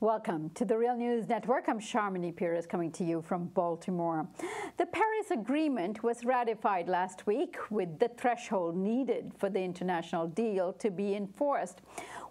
Welcome to the Real News Network. I'm Sharmini Pires coming to you from Baltimore. The Paris Agreement was ratified last week with the threshold needed for the international deal to be enforced.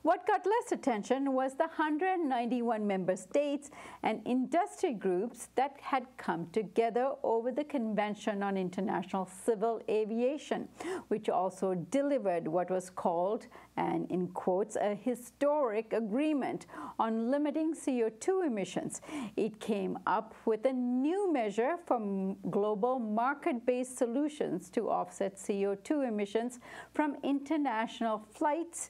What got less attention was the 191 member states and industry groups that had come together over the Convention on International Civil Aviation, which also delivered what was called, and in quotes, a historic agreement on limiting CO2 emissions. It came up with a new measure for global market-based solutions to offset CO2 emissions from international flights,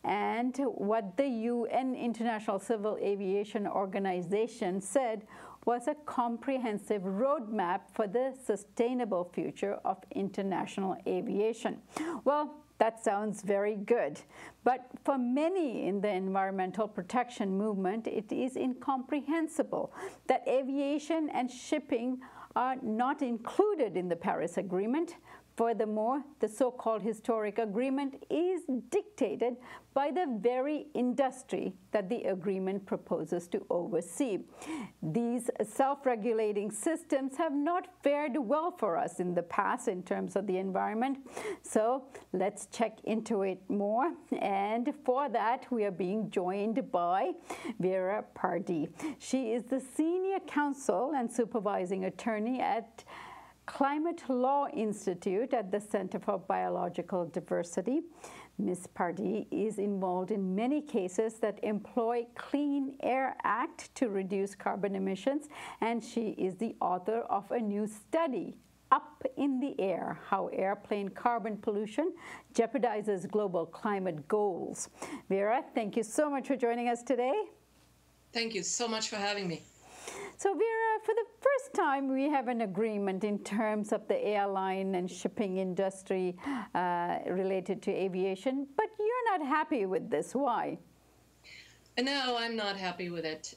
and what the UN International Civil Aviation Organization said was a comprehensive roadmap for the sustainable future of international aviation. Well, that sounds very good, but for many in the environmental protection movement, it is incomprehensible that aviation and shipping are not included in the Paris Agreement. Furthermore, the so-called historic agreement is dictated by the very industry that the agreement proposes to oversee. These self-regulating systems have not fared well for us in the past in terms of the environment, so let's check into it more. And for that, we are being joined by Vera Paradee. She is the Senior Counsel and Supervising Attorney at Climate Law Institute at the Center for Biological Diversity. Ms. Paradee is involved in many cases that employ Clean Air Act to reduce carbon emissions, and she is the author of a new study, Up in the Air: How Airplane Carbon Pollution Jeopardizes Global Climate Goals. Vera, thank you so much for joining us today. Thank you so much for having me. So Vera, for the first time, we have an agreement in terms of the airline and shipping industry related to aviation, but you're not happy with this. Why? No, I'm not happy with it.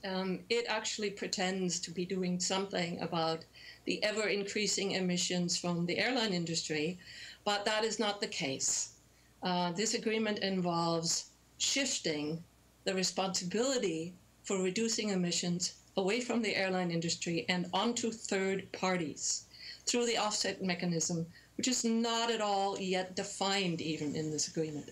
It actually pretends to be doing something about the ever-increasing emissions from the airline industry, but that is not the case. This agreement involves shifting the responsibility for reducing emissions away from the airline industry and onto third parties through the offset mechanism, which is not at all yet defined even in this agreement.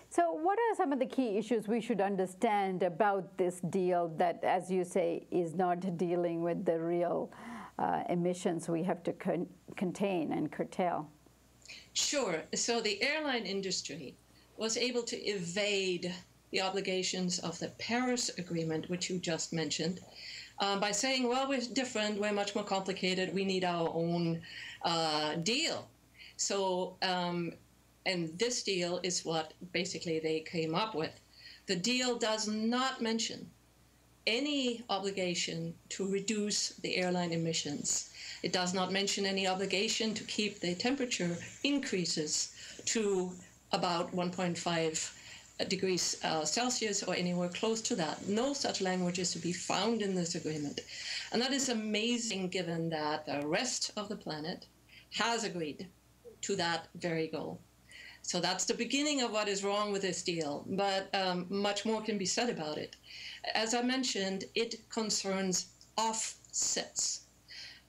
So what are some of the key issues we should understand about this deal that, as you say, is not dealing with the real emissions we have to contain and curtail? Sure. So the airline industry was able to evade the obligations of the Paris Agreement, which you just mentioned, by saying, well, we're different, we're much more complicated, we need our own deal. So, and this deal is what basically they came up with. The deal does not mention any obligation to reduce the airline emissions. It does not mention any obligation to keep the temperature increases to about 1.5 degrees Celsius or anywhere close to that. No such language is to be found in this agreement. And that is amazing given that the rest of the planet has agreed to that very goal. So that's the beginning of what is wrong with this deal, but much more can be said about it. As I mentioned, it concerns offsets.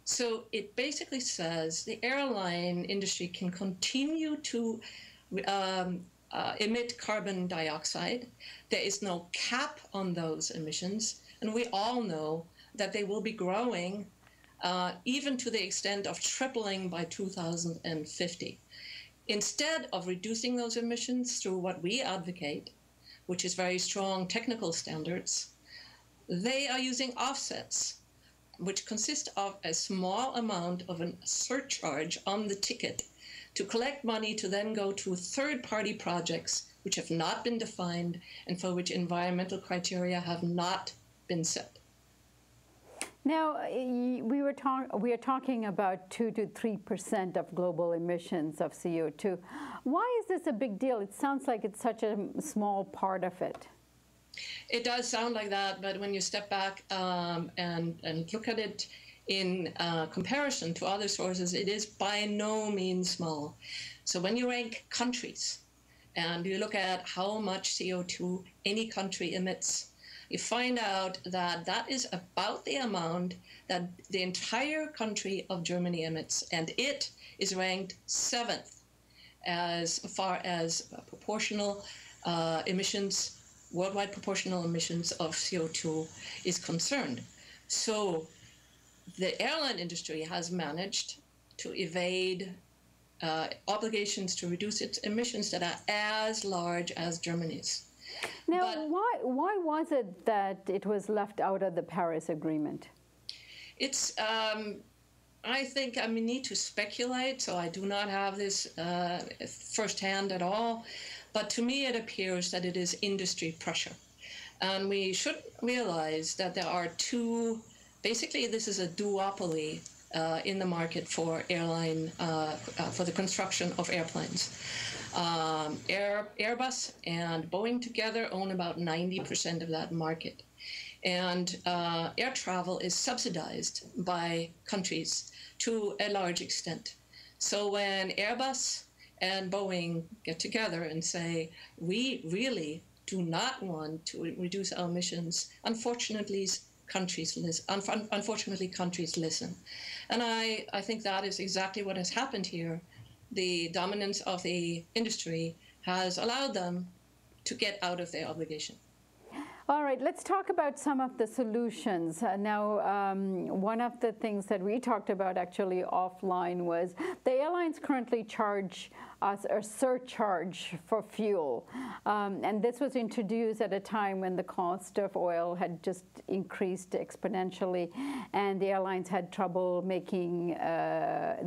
So it basically says the airline industry can continue to emit carbon dioxide. There is no cap on those emissions, and we all know that they will be growing even to the extent of tripling by 2050. Instead of reducing those emissions through what we advocate, which is very strong technical standards, they are using offsets, which consist of a small amount of a surcharge on the ticket to collect money to then go to third-party projects which have not been defined and for which environmental criteria have not been set. Now, we are talking about 2 to 3% of global emissions of CO2. Why is this a big deal? It sounds like it's such a small part of it. It does sound like that, but when you step back and look at it in comparison to other sources, it is by no means small. So when you rank countries and you look at how much CO2 any country emits, you find out that that is about the amount that the entire country of Germany emits, and it is ranked 7th as far as proportional emissions, worldwide proportional emissions of CO2 is concerned. So the airline industry has managed to evade obligations to reduce its emissions that are as large as Germany's. Now, why was it that it was left out of the Paris Agreement? It's, I think, I need to speculate, so I do not have this firsthand at all. But to me, it appears that it is industry pressure. And we should realize that there are two, basically this is a duopoly in the market for airline, for the construction of airplanes. Airbus and Boeing together own about 90% of that market. And air travel is subsidized by countries to a large extent. So when Airbus and Boeing get together and say, we really do not want to reduce our emissions, unfortunately, countries listen. And I think that is exactly what has happened here. The dominance of the industry has allowed them to get out of their obligation. All right, let's talk about some of the solutions. Now, one of the things that we talked about actually offline was the airlines currently charge us a surcharge for fuel. And this was introduced at a time when the cost of oil had just increased exponentially, and the airlines had trouble making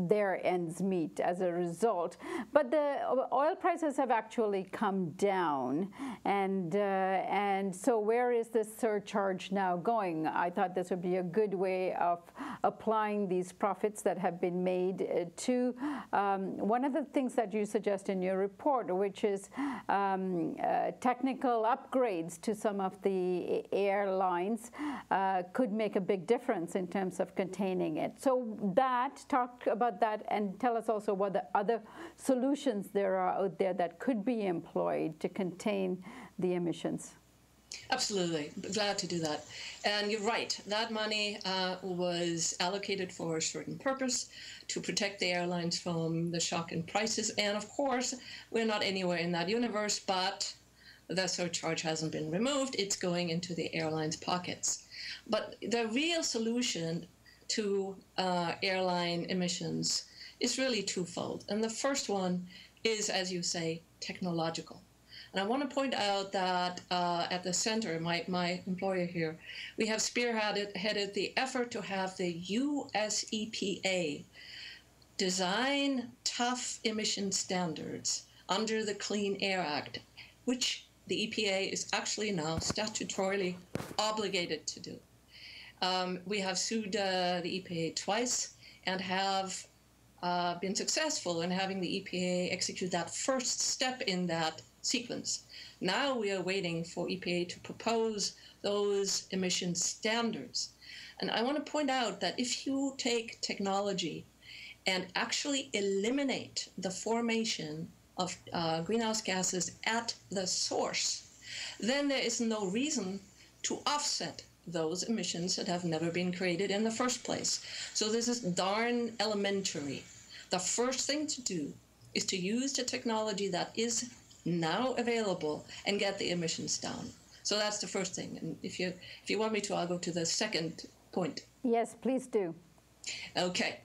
their ends meet as a result. But the oil prices have actually come down, and so where is this surcharge now going? I thought this would be a good way of applying these profits that have been made to one of the things that you suggest in your report, which is technical upgrades to some of the airlines could make a big difference in terms of containing it. So talk about that, and tell us also what the other solutions there are out there that could be employed to contain the emissions. Absolutely. Glad to do that. And you're right. That money was allocated for a certain purpose, to protect the airlines from the shock in prices. And of course, we're not anywhere in that universe, but the surcharge hasn't been removed. It's going into the airlines' pockets. But the real solution to airline emissions is really twofold. And the first one is, as you say, technological. And I want to point out that at the center, my employer here, we have spearheaded the effort to have the US EPA design tough emission standards under the Clean Air Act, which the EPA is actually now statutorily obligated to do. We have sued the EPA twice and have been successful in having the EPA execute that first step in that sequence. Now we are waiting for EPA to propose those emission standards. And I want to point out that if you take technology and actually eliminate the formation of greenhouse gases at the source, then there is no reason to offset those emissions that have never been created in the first place. So this is darn elementary. The first thing to do is to use the technology that is now available and get the emissions down. So that's the first thing. And if you want me to, I'll go to the second point. Yes, please do. Okay.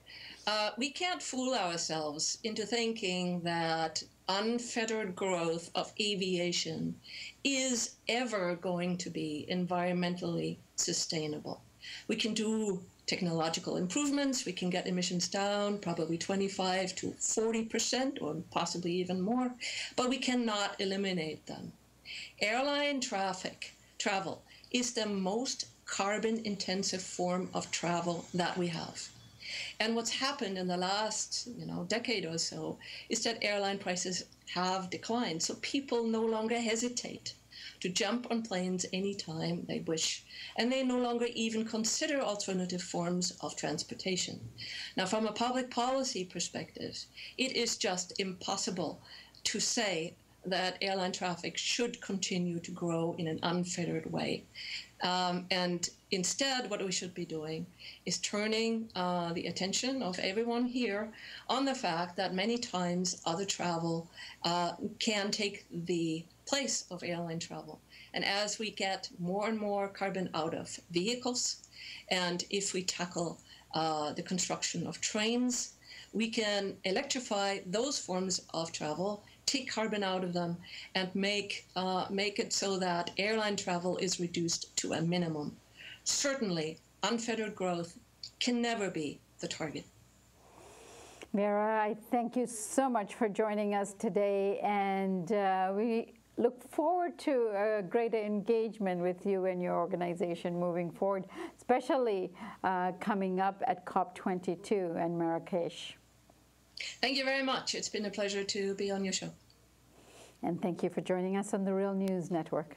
We can't fool ourselves into thinking that unfettered growth of aviation is ever going to be environmentally sustainable. We can do technological improvements, we can get emissions down probably 25 to 40% or possibly even more, but we cannot eliminate them. Airline travel is the most carbon-intensive form of travel that we have. And what's happened in the last decade or so is that airline prices have declined. So people no longer hesitate to jump on planes anytime they wish. And they no longer even consider alternative forms of transportation. Now, from a public policy perspective, it is just impossible to say that airline traffic should continue to grow in an unfettered way. And instead, what we should be doing is turning the attention of everyone here on the fact that many times other travel can take the place of airline travel. And as we get more and more carbon out of vehicles, and if we tackle the construction of trains, we can electrify those forms of travel, take carbon out of them, and make it so that airline travel is reduced to a minimum. Certainly, unfettered growth can never be the target. Vera, I thank you so much for joining us today, and we look forward to a greater engagement with you and your organization moving forward, especially coming up at COP22 in Marrakesh. Thank you very much. It's been a pleasure to be on your show. And thank you for joining us on the Real News Network.